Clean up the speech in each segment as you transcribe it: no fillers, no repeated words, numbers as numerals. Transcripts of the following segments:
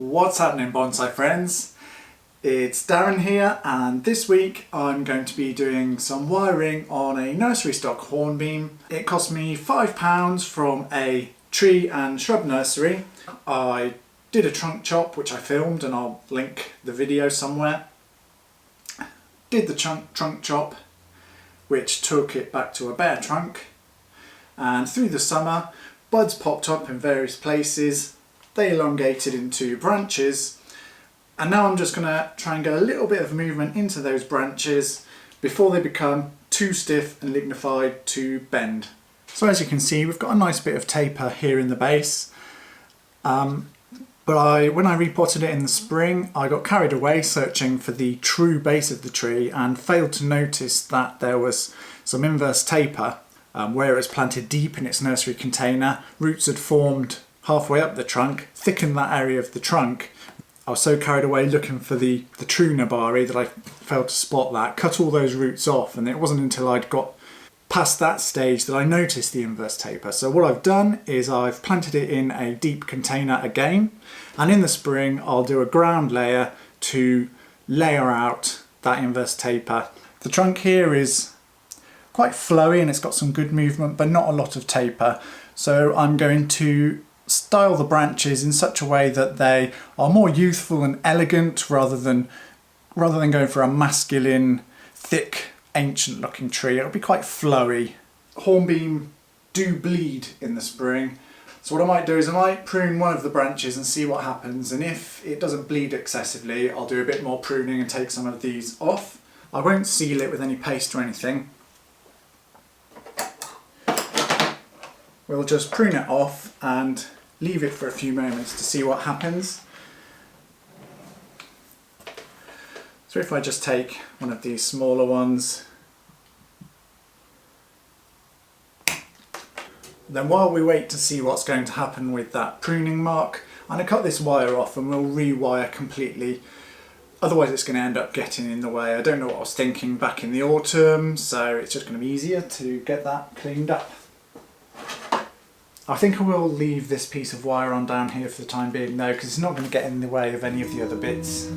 What's happening, bonsai friends? It's Darren here, and this week I'm going to be doing some wiring on a nursery stock hornbeam. It cost me £5 from a tree and shrub nursery. I did a trunk chop which I filmed, and I'll link the video somewhere. Did the trunk chop which took it back to a bare trunk, and through the summer buds popped up in various places. They elongated into branches, and now I'm just going to try and get a little bit of movement into those branches before they become too stiff and lignified to bend. So as you can see, we've got a nice bit of taper here in the base, but when I repotted it in the spring, I got carried away searching for the true base of the tree and failed to notice that there was some inverse taper where it was planted deep in its nursery container. Roots had formed halfway up the trunk, thickened that area of the trunk. I was so carried away looking for the true nabari that I failed to spot that, cut all those roots off, and it wasn't until I'd got past that stage that I noticed the inverse taper. So what I've done is I've planted it in a deep container again, and in the spring I'll do a ground layer to layer out that inverse taper. The trunk here is quite flowy and it's got some good movement but not a lot of taper, so I'm going to style the branches in such a way that they are more youthful and elegant rather than going for a masculine, thick, ancient looking tree. It'll be quite flowy. Hornbeam do bleed in the spring, so what I might do is I might prune one of the branches and see what happens, and if it doesn't bleed excessively I'll do a bit more pruning and take some of these off. I won't seal it with any paste or anything. We'll just prune it off and leave it for a few moments to see what happens. So if I just take one of these smaller ones, then while we wait to see what's going to happen with that pruning mark, I'm going to cut this wire off and we'll rewire completely. Otherwise it's going to end up getting in the way. I don't know what I was thinking back in the autumn, so it's just going to be easier to get that cleaned up. I think I will leave this piece of wire on down here for the time being though, because it's not going to get in the way of any of the other bits.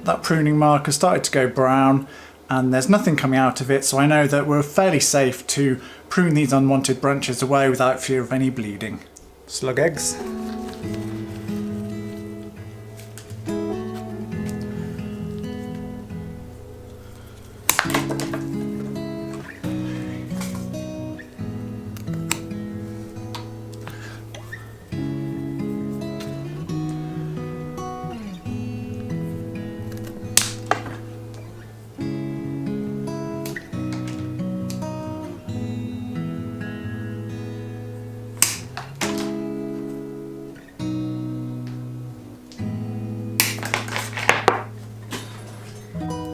That pruning mark has started to go brown and there's nothing coming out of it, so I know that we're fairly safe to prune these unwanted branches away without fear of any bleeding. Slug eggs.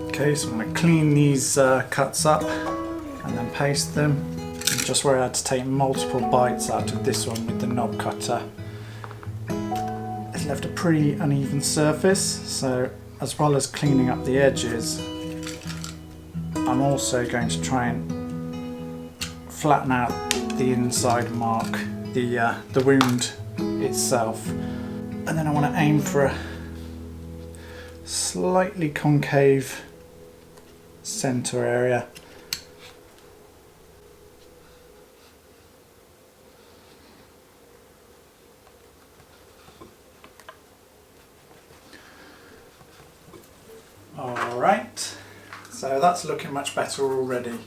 Okay, so I'm going to clean these cuts up and then paste them. And just where I had to take multiple bites out of this one with the knob cutter, it left a pretty uneven surface, so as well as cleaning up the edges, I'm also going to try and flatten out the inside mark, the wound itself. And then I want to aim for a slightly concave centre area. Alright, so that's looking much better already.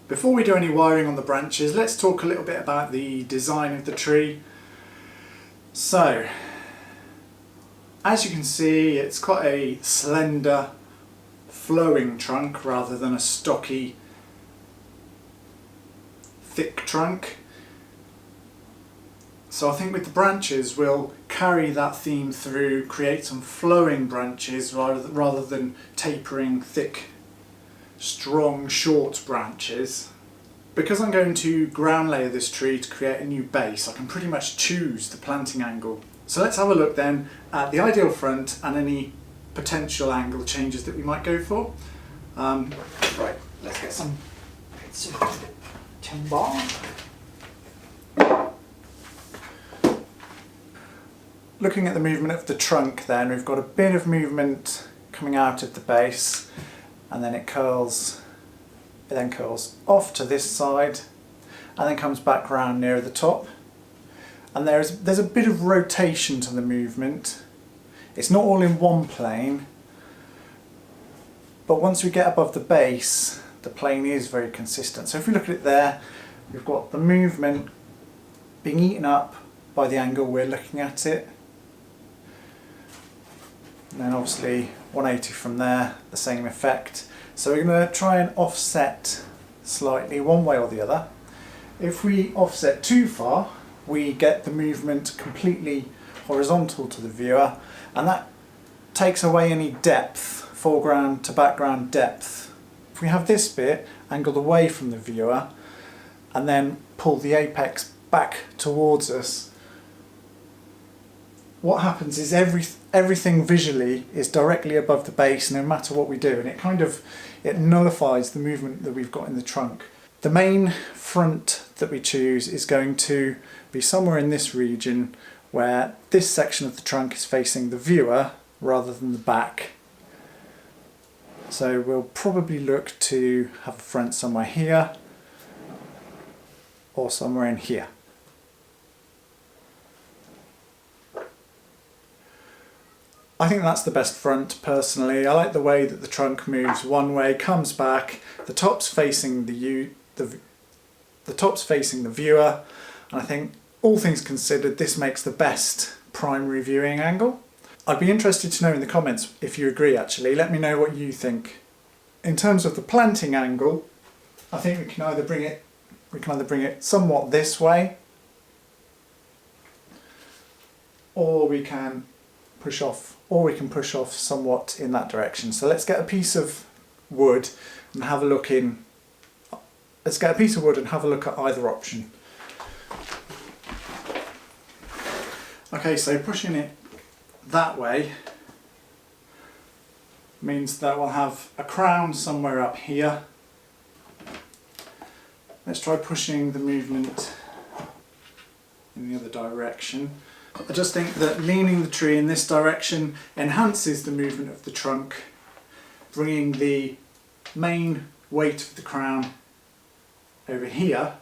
Before we do any wiring on the branches, let's talk a little bit about the design of the tree. So, as you can see, it's quite a slender, flowing trunk rather than a stocky, thick trunk. So I think with the branches we'll carry that theme through, create some flowing branches rather than tapering, thick, strong, short branches. Because I'm going to ground layer this tree to create a new base, I can pretty much choose the planting angle. So let's have a look then at the ideal front and any potential angle changes that we might go for. Right, let's get some bits of timber. Looking at the movement of the trunk then, we've got a bit of movement coming out of the base, and then it then curls off to this side and then comes back round near the top. And there's a bit of rotation to the movement. It's not all in one plane, but once we get above the base, the plane is very consistent. So if we look at it there, we've got the movement being eaten up by the angle we're looking at it. And then obviously 180 from there, the same effect. So we're going to try and offset slightly one way or the other. If we offset too far, we get the movement completely horizontal to the viewer, and that takes away any depth, foreground to background depth. If we have this bit angled away from the viewer and then pull the apex back towards us, what happens is everything visually is directly above the base no matter what we do, and it nullifies the movement that we've got in the trunk. The main front that we choose is going to be somewhere in this region where this section of the trunk is facing the viewer rather than the back. So we'll probably look to have a front somewhere here or somewhere in here. I think that's the best front personally. I like the way that the trunk moves one way, comes back, the top's facing the top's facing the viewer, and I think all things considered this makes the best primary viewing angle. I'd be interested to know in the comments if you agree actually. Let me know what you think. In terms of the planting angle, I think we can either bring it somewhat this way, or we can push off somewhat in that direction. So let's get a piece of wood and have a look at either option. Okay, so pushing it that way means that we'll have a crown somewhere up here. Let's try pushing the movement in the other direction. I just think that leaning the tree in this direction enhances the movement of the trunk, bringing the main weight of the crown over here.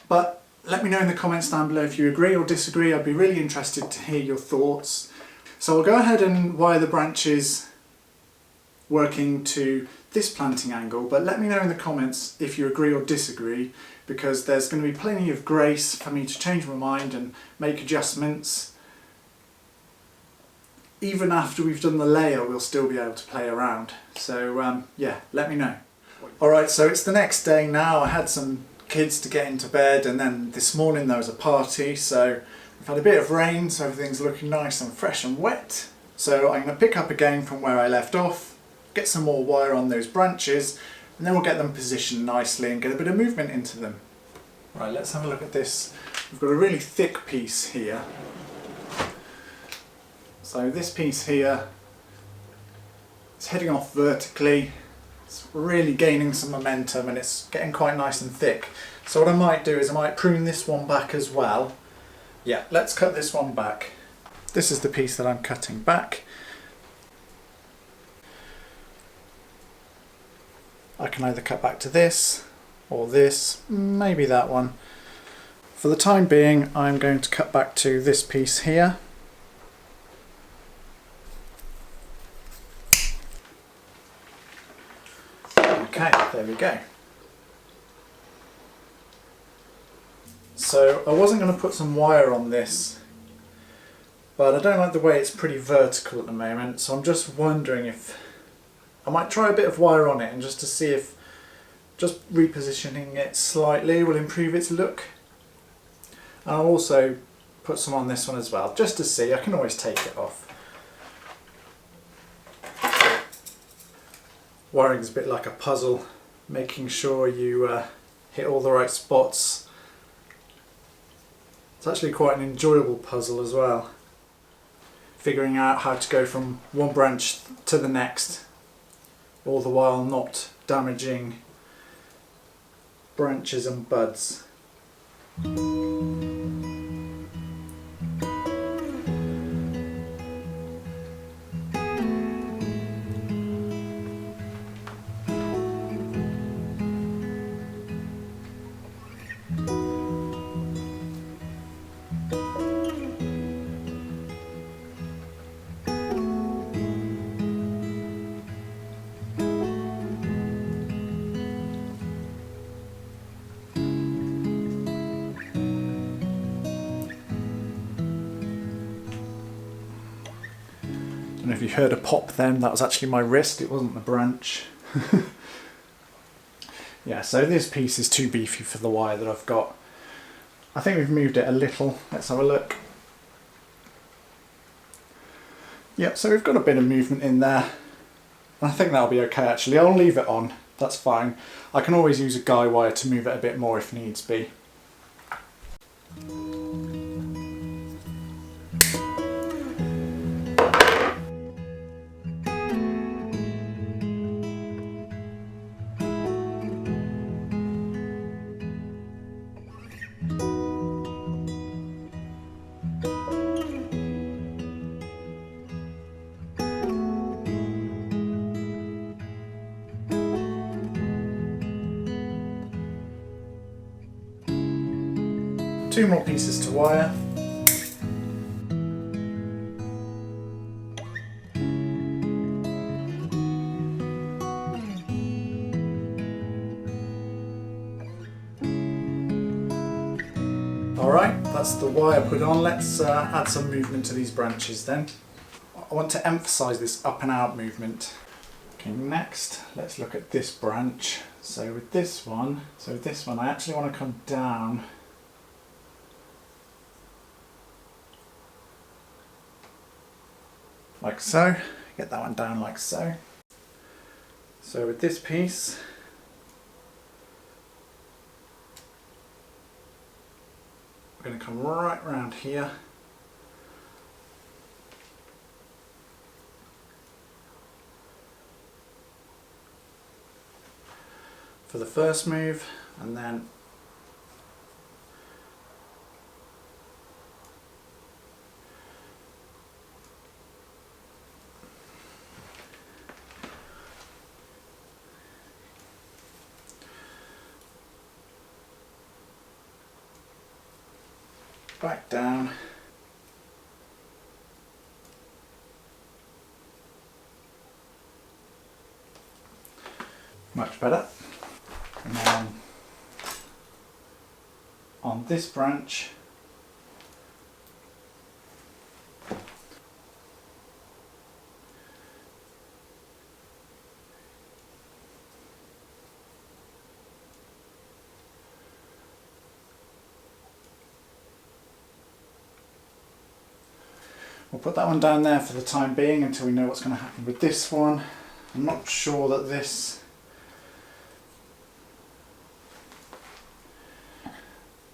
But let me know in the comments down below if you agree or disagree. I'd be really interested to hear your thoughts. So I'll go ahead and wire the branches working to this planting angle, but let me know in the comments if you agree or disagree, because there's going to be plenty of grace for me to change my mind and make adjustments. Even after we've done the layer, we'll still be able to play around. So yeah, let me know. Alright, so it's the next day now. I had some kids to get into bed, and then this morning there was a party, so we've had a bit of rain, so everything's looking nice and fresh and wet. So I'm going to pick up again from where I left off, get some more wire on those branches, and then we'll get them positioned nicely and get a bit of movement into them. Right, let's have a look at this. We've got a really thick piece here. So this piece here is heading off vertically. It's really gaining some momentum and it's getting quite nice and thick. So what I might do is I might prune this one back as well. Yeah, let's cut this one back. This is the piece that I'm cutting back. I can either cut back to this or this, maybe that one. For the time being, I'm going to cut back to this piece here. Okay, there we go. So I wasn't going to put some wire on this, but I don't like the way it's pretty vertical at the moment, so I'm just wondering if I might try a bit of wire on it, and just to see if just repositioning it slightly will improve its look. And I'll also put some on this one as well, just to see. I can always take it off. Wiring is a bit like a puzzle. making sure you hit all the right spots. It's actually quite an enjoyable puzzle as well, figuring out how to go from one branch to the next, all the while not damaging branches and buds. I don't know if you heard a pop then, that was actually my wrist, it wasn't the branch. Yeah, so this piece is too beefy for the wire that I've got. I think we've moved it a little, let's have a look. Yep, so we've got a bit of movement in there. I think that'll be okay actually, I'll leave it on, that's fine. I can always use a guy wire to move it a bit more if needs be. Two more pieces to wire. Alright, that's the wire put on. Let's add some movement to these branches then. I want to emphasise this up and out movement. Okay, next let's look at this branch. So with this one I actually want to come down like so, get that one down like so. So with this piece, we're going to come right round here. For the first move, and then back down. Much better. And then on this branch, we'll put that one down there for the time being until we know what's going to happen with this one. I'm not sure that this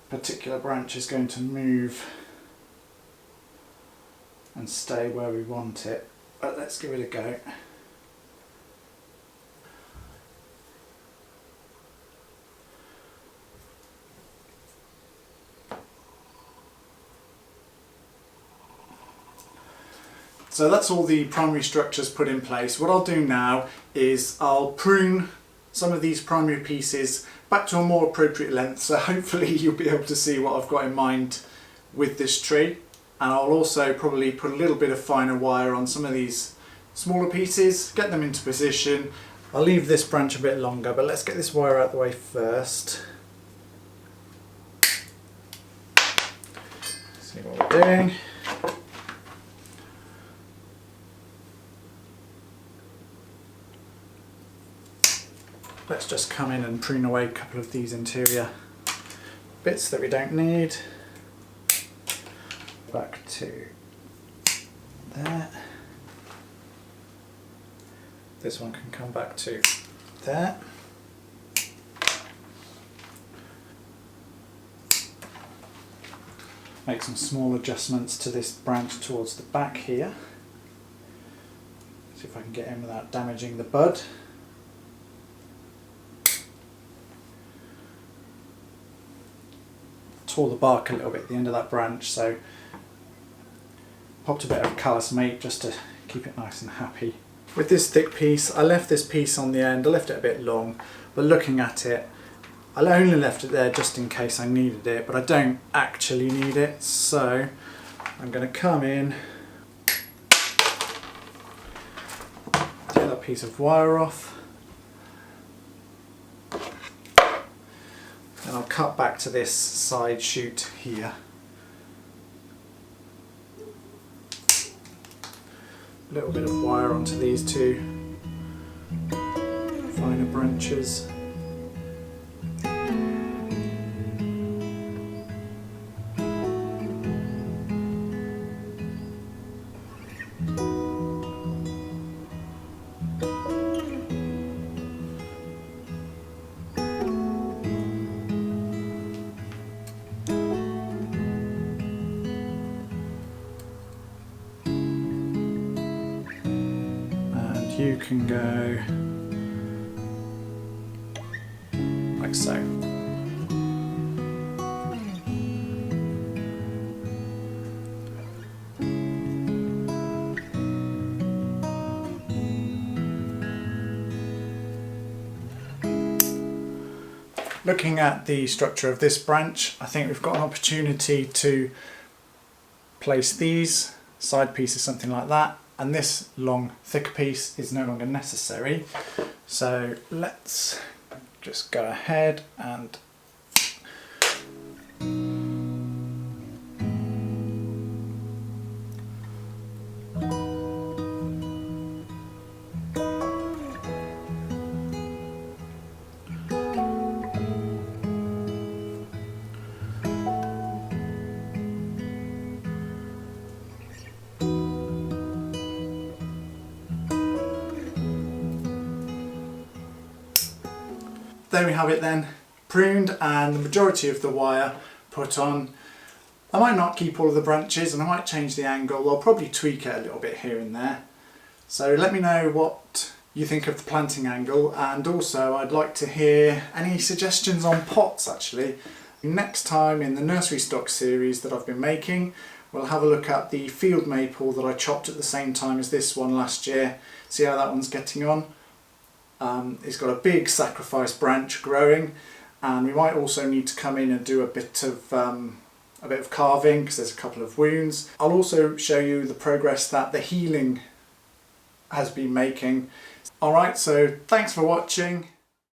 particular branch is going to move and stay where we want it, but let's give it a go. So that's all the primary structures put in place. What I'll do now is I'll prune some of these primary pieces back to a more appropriate length, so hopefully you'll be able to see what I've got in mind with this tree. And I'll also probably put a little bit of finer wire on some of these smaller pieces, get them into position. I'll leave this branch a bit longer, but let's get this wire out of the way first. See what we're doing. Let's just come in and prune away a couple of these interior bits that we don't need. Back to there. This one can come back to there. make some small adjustments to this branch towards the back here. See if I can get in without damaging the bud. Tore the bark a little bit at the end of that branch, so popped a bit of callus mate just to keep it nice and happy. With this thick piece, I left this piece on the end. I left it a bit long, but looking at it, I only left it there just in case I needed it, but I don't actually need it, so I'm going to come in, take that piece of wire off, and I'll cut back to this side shoot here. A little bit of wire onto these two finer branches. You can go like so. Looking at the structure of this branch, I think we've got an opportunity to place these side pieces, something like that, and this long thicker piece is no longer necessary. So let's just go ahead and there we have it then, pruned and the majority of the wire put on. I might not keep all of the branches and I might change the angle. I'll probably tweak it a little bit here and there. So let me know what you think of the planting angle, and also I'd like to hear any suggestions on pots actually. Next time in the nursery stock series that I've been making, we'll have a look at the field maple that I chopped at the same time as this one last year, see how that one's getting on. It's got a big sacrifice branch growing, and we might also need to come in and do a bit of carving because there's a couple of wounds. I'll also show you the progress that the healing has been making. Alright, so thanks for watching.